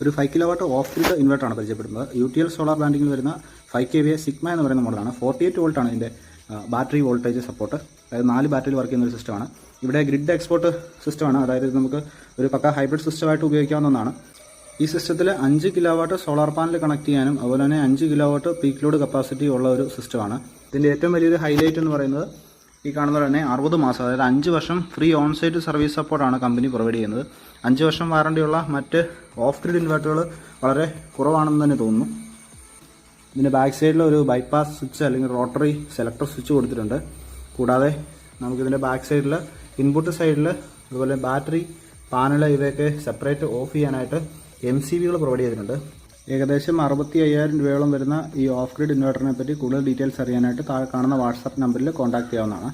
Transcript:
ഒരു 5 kilowatt off grid ഇൻവെർട്ടറാണ് പരിചയപ്പെടുന്നത്. UTL solar ബ്രാൻഡിങ്ങിൽ വരുന്ന 5 kVA സിഗ്മ എന്ന് പറയുന്ന മോഡലാണ്. 48 വോൾട്ടാണ് ഇതിൻ്റെ ബാറ്ററി വോൾട്ടേജ് സപ്പോർട്ട്. അതായത് 4 ബാറ്ററിയിൽ വർക്ക് ചെയ്യുന്ന ഒരു സിസ്റ്റമാണ്. ഇവിടെ ഗ്രിഡ് എക്സ്പോർട്ട് സിസ്റ്റമാണ്. അതായത് നമുക്ക് ഒരു പക്ക ഹൈബ്രിഡ് സിസ്റ്റമായിട്ട് ഉപയോഗിക്കാവുന്നതാണ്. ഈ സിസ്റ്റത്തിൽ 5 കിലോവാട്ട് സോളാർ പാനൽ കണക്ട് ചെയ്യാനും അതുപോലെ തന്നെ 5 കിലോവാട്ട് പീക്ക് ലോഡ് കപ്പാസിറ്റി ഉള്ള ഒരു സിസ്റ്റമാണ്. ഇതിൻ്റെ ഏറ്റവും വലിയൊരു ഹൈലൈറ്റ് എന്ന് പറയുന്നത് ഈ കാണുന്ന തന്നെ 60 മാസം, അതായത് 5 വർഷം ഫ്രീ ഓൺ സൈറ്റ് സർവീസ് സപ്പോർട്ടാണ് കമ്പനി പ്രൊവൈഡ് ചെയ്യുന്നത്. 5 വർഷം വാറണ്ടിയുള്ള മറ്റ് ഓഫ് ഗ്രിഡ് ഇൻവെർട്ടറുകൾ വളരെ കുറവാണെന്ന് തന്നെ തോന്നുന്നു. ഇതിൻ്റെ ബാക്ക് സൈഡിൽ ഒരു ബൈപ്പാസ് സ്വിച്ച് അല്ലെങ്കിൽ റോട്ടറി സെലക്ടർ സ്വിച്ച് കൊടുത്തിട്ടുണ്ട്. കൂടാതെ നമുക്കിതിൻ്റെ ബാക്ക് സൈഡിൽ ഇൻപുട്ട് സൈഡിൽ അതുപോലെ ബാറ്ററി പാനൽ ഇവയൊക്കെ സെപ്പറേറ്റ് ഓഫ് ചെയ്യാനായിട്ട് MCBകൾ പ്രൊവൈഡ് ചെയ്തിട്ടുണ്ട്. ഏകദേശം 65,000 രൂപയോളം വരുന്ന ഈ ഓഫ് ഗ്രിഡ് ഇൻവെർട്ടറിനെ പറ്റി കൂടുതൽ ഡീറ്റെയിൽസ് അറിയാനായിട്ട് താഴെ കാണുന്ന വാട്സാപ്പ് നമ്പറിൽ കോൺടാക്ട് ചെയ്യാവുന്നതാണ്.